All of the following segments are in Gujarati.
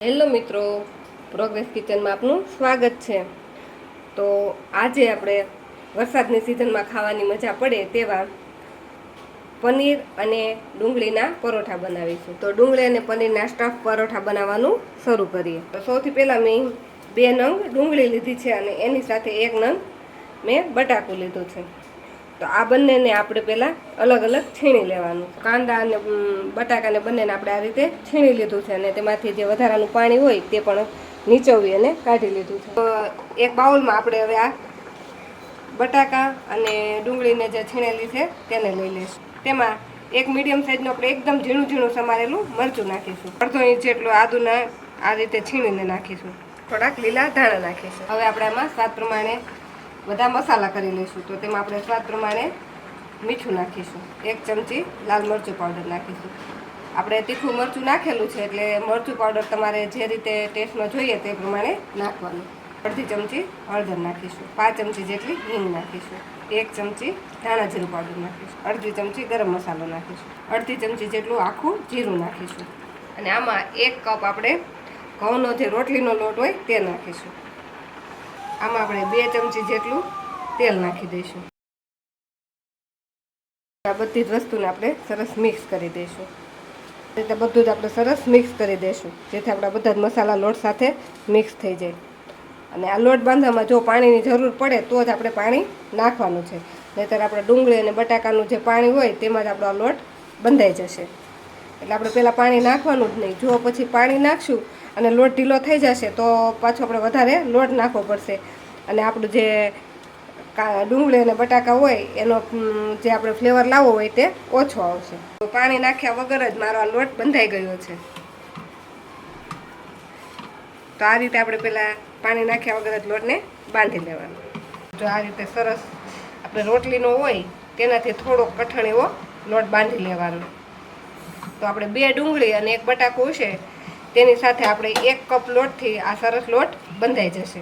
હેલો મિત્રો, પ્રોગ્રેસ કિચનમાં આપનું સ્વાગત છે। તો આજે આપણે વરસાદની સિઝનમાં ખાવાની મજા પડે તેવા પનીર અને ડુંગળીના પરોઠા બનાવીશું। તો ડુંગળી અને પનીરના સ્ટફ પરોઠા બનાવવાનું શરૂ કરીએ। તો સૌથી પહેલાં મેં 2 નંગ ડુંગળી લીધી છે અને એની સાથે 1 નંગ મેં બટાકું લીધું છે। તો આ બંનેને આપણે પહેલાં અલગ અલગ છીણી લેવાનું। કાંદા અને બટાકાને બંનેને આપણે આ રીતે છીણી લીધું છે અને તેમાંથી જે વધારાનું પાણી હોય તે પણ નીચોવી અને કાઢી લીધું છે। તો એક બાઉલમાં આપણે હવે આ બટાકા અને ડુંગળીને જે છીણેલી છે તેને લઈ લઈશું। તેમાં એક મીડિયમ સાઇઝનું આપણે એકદમ ઝીણું ઝીણું સમારેલું મરચું નાખીશું। અડધો ઇંચ જેટલું આદુના આ રીતે છીણીને નાખીશું। થોડાક લીલા ધાણા નાખીશું। હવે આપણે આમાં સ્વાદ પ્રમાણે બધા મસાલા કરી લઈશું। તો તેમાં આપણે સ્વાદ પ્રમાણે મીઠું નાખીશું, 1 ચમચી લાલ મરચું પાવડર નાખીશું। આપણે તીખું મરચું નાખેલું છે એટલે મરચું પાવડર તમારે જે રીતે ટેસ્ટમાં જોઈએ તે પ્રમાણે નાખવાનું। અડધી ચમચી હળદર નાખીશું, 5 ચમચી જેટલી હિંગ નાખીશું, 1 ચમચી ધાણા જીરું પાવડર નાખીશું, અડધી ચમચી ગરમ મસાલો નાખીશું, અડધી ચમચી જેટલું આખું જીરું નાખીશું અને આમાં 1 કપ આપણે ઘઉંનો જે રોટલીનો લોટ હોય તે નાખીશું। આમાં આપણે 2 ચમચી જેટલું તેલ નાખી દઈશું। આ બધી જ વસ્તુને આપણે સરસ મિક્સ કરી દઈશું। રીતે બધું જ આપણે સરસ મિક્સ કરી દઈશું જેથી આપણા બધા જ મસાલા લોટ સાથે મિક્સ થઈ જાય। અને આ લોટ બાંધવામાં જો પાણીની જરૂર પડે તો જ આપણે પાણી નાખવાનું છે, નહીંતર આપણે ડુંગળી અને બટાકાનું જે પાણી હોય તેમાં જ આપણો આ લોટ બંધાઈ જશે। એટલે આપણે પહેલાં પાણી નાખવાનું જ નહીં। જો પછી પાણી નાખશું અને લોટ ઢીલો થઈ જશે તો પાછો આપણે વધારે લોટ નાખવો પડશે અને આપણું જે ડુંગળી અને બટાકા હોય એનો જે આપણે ફ્લેવર લાવવો હોય તે ઓછો આવશે। તો પાણી નાખ્યા વગર જ મારો આ લોટ બંધાઈ ગયો છે। તો આ રીતે આપણે પહેલાં પાણી નાખ્યા વગર જ લોટને બાંધી લેવાનો। જો આ રીતે સરસ આપણે રોટલીનો હોય તેનાથી થોડો કઠણ એવો લોટ બાંધી લેવાનો। તો આપણે 2 ડુંગળી અને 1 બટાકું હશે તેની સાથે આપણે 1 કપ લોટથી આ સરસ લોટ બંધાઈ જશે।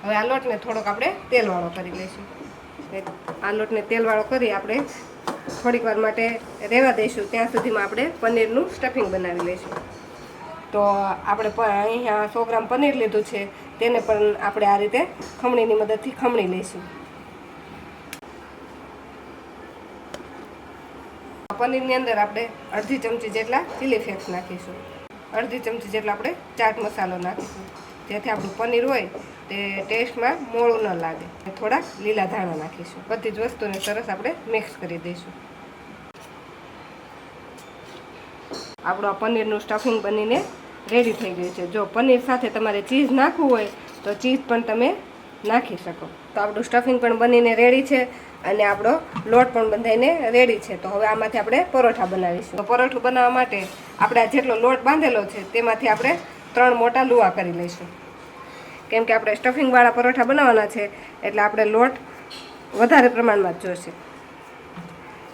હવે આ લોટને થોડોક આપણે તેલવાળો કરી લઈશું। આ લોટને તેલવાળો કરી આપણે થોડીક વાર માટે રહેવા દઈશું, ત્યાં સુધીમાં આપણે પનીરનું સ્ટફિંગ બનાવી લઈશું। તો આપણે અહીંયા 100 ગ્રામ પનીર લીધું છે તેને પણ આપણે આ રીતે ખમણીની મદદથી ખમણી લઈશું। પનીરની અંદર આપણે અડધી ચમચી જેટલા ચીલી ફ્લેક્સ નાખીશું, અડધી ચમચી જેટલો આપણે ચાટ મસાલો નાખીશું જેથી આપણું પનીર હોય તે ટેસ્ટમાં મોળું ન લાગે। થોડાક લીલા ધાણા નાખીશું। બધી જ વસ્તુને સરસ આપણે મિક્સ કરી દઈશું। આપણું આ પનીરનું સ્ટફિંગ બનીને રેડી થઈ ગયું છે। જો પનીર સાથે તમારે ચીઝ નાખવું હોય તો ચીઝ પણ તમે નાખી શકો। તો આપણું સ્ટફિંગ પણ બનીને રેડી છે અને આપણો લોટ પણ બંધાઈને રેડી છે। તો હવે આમાંથી આપણે પરોઠા બનાવીશું। તો પરોઠું બનાવવા માટે આપણે આ જેટલો લોટ બાંધેલો છે તેમાંથી આપણે 3 મોટા લુવા કરી લઈશું, કેમ કે આપણે સ્ટફિંગવાળા પરોઠા બનાવવાના છે એટલે આપણે લોટ વધારે પ્રમાણમાં જ જોઈશે।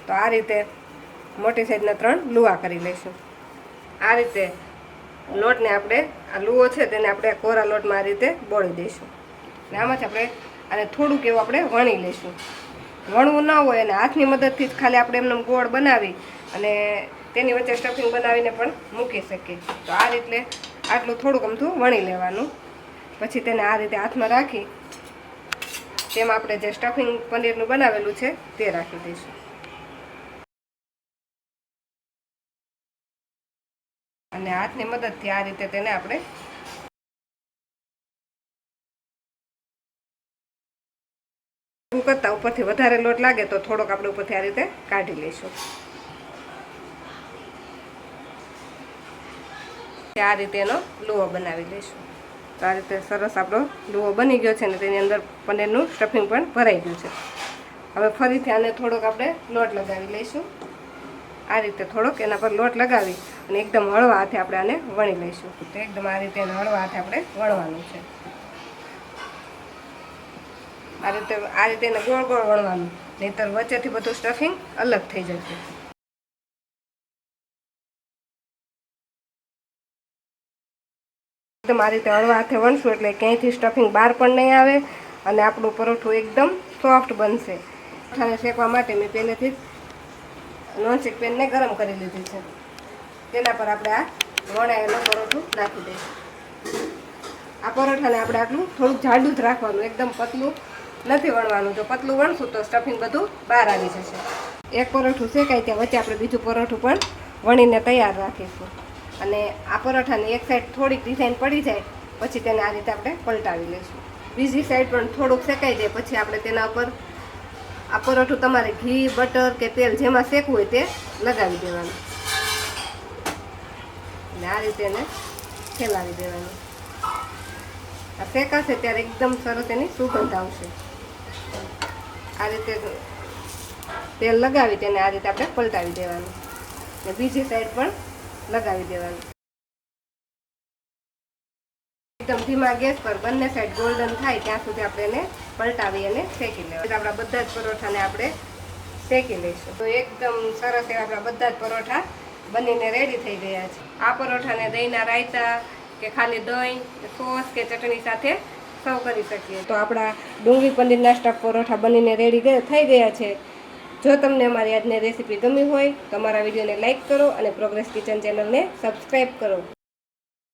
તો આ રીતે મોટી સાઈઝના 3 લુવા કરી લઈશું। આ રીતે લોટને આપણે આ લુવો છે તેને આપણે કોરા લોટમાં આ રીતે બોળી દઈશું અને આમાંથી આપણે આને થોડુંક એવું આપણે વણી લઈશું। વણવું ના હોય અને હાથની મદદથી જ ખાલી આપણે એમને ગોળ બનાવી અને તેની વચ્ચે સ્ટફિંગ બનાવીને પણ મૂકી શકીએ। તો આ રીતે આટલું થોડુંક અમથું વણી લેવાનું, પછી તેને આ રીતે હાથમાં રાખી તેમાં આપણે જે સ્ટફિંગ પનીરનું બનાવેલું છે તે રાખી દઈશું અને હાથની મદદથી આ રીતે તેને આપણે કરતા ઉપરથી વધારે લોટ લાગે તો થોડોક આપણે ઉપરથી આ રીતે કાઢી લઈશું। આ રીતે એનો લુવો બનાવી લઈશું। તો આ રીતે સરસ આપણો લુવો બની ગયો છે ને તેની અંદર પનીરનું સ્ટફિંગ પણ ભરાઈ ગયું છે। હવે ફરીથી આને થોડોક આપણે લોટ લગાવી લઈશું। આ રીતે થોડોક એના પર લોટ લગાવી અને એકદમ હળવા હાથે આપણે આને વણી લઈશું। તો એકદમ આ રીતે હળવા હાથે આપણે વણવાનું છે। આ રીતે એને ગોળ ગોળ વણવાનું, નહીંતર વચ્ચેથી બધું સ્ટફિંગ અલગ થઈ જશે। એકદમ આ રીતે હળવા હાથે વણશું એટલે ક્યાંયથી સ્ટફિંગ બહાર પણ નહીં આવે અને આપણું પરોઠું એકદમ સોફ્ટ બનશે। પરોઠાને શેકવા માટે મેં પહેલેથી જ નોનસ્ટિક પેનને ગરમ કરી લીધી છે, તેના પર આપણે આ વણાયેલું પરોઠું નાખી દઈશું. આ પરોઠાને આપણે આટલું થોડુંક જાડું જ રાખવાનું, એકદમ પતલું નથી વણવાનું. જો પતલું વણશું તો સ્ટફિંગ બધું બહાર આવી જશે. એક પરોઠું શેકાય ત્યાં વચ્ચે આપણે બીજું પરોઠું પણ વણીને તૈયાર રાખીશું. અને આ પરોઠાની એક સાઈડ થોડીક ડિઝાઇન પડી જાય પછી તેને આ રીતે આપણે પલટાવી લઈશું. બીજી સાઈડ પણ થોડુંક શેકાઈ જાય પછી આપણે તેના ઉપર આ પરોઠું તમારે ઘી, બટર કે તેલ જેમાં શેકવું હોય તે લગાવી દેવાનું. અને આ રીતે એને ફેલાવી દેવાનું. આ શેકાશે ત્યારે એકદમ સરસ એની સુગંધ આવશે. આ રીતે તેલ લગાવી તેને આ રીતે આપણે પલટાવી દેવાનું ને બીજી સાઈડ પણ લગાવી દેવાનું. એકદમ ધીમા ગેસ પર બંને સાઈડ ગોલ્ડન થાય ત્યાં સુધી આપણે એને પલટાવી અને શેકી લેવાનું. આપણા બધા જ પરોઠાને આપણે શેકી લઈશું. તો એકદમ સરસ એવા આપણા બધા જ પરોઠા બનીને રેડી થઈ ગયા છે. આ પરોઠાને દહીંના રાયતા કે ખાલી દહીં, સોસ કે ચટણી સાથે સર્વ કરી શકીએ. તો આપણા ડુંગળી પનીરના સ્ટફ પરોઠા બનીને રેડી થઈ ગયા છે. જો તમને અમારી આજની રેસીપી ગમી હોય તો અમારા વિડીયોને લાઇક કરો અને પ્રોગ્રેસ કિચન ચેનલને સબસ્ક્રાઈબ કરો.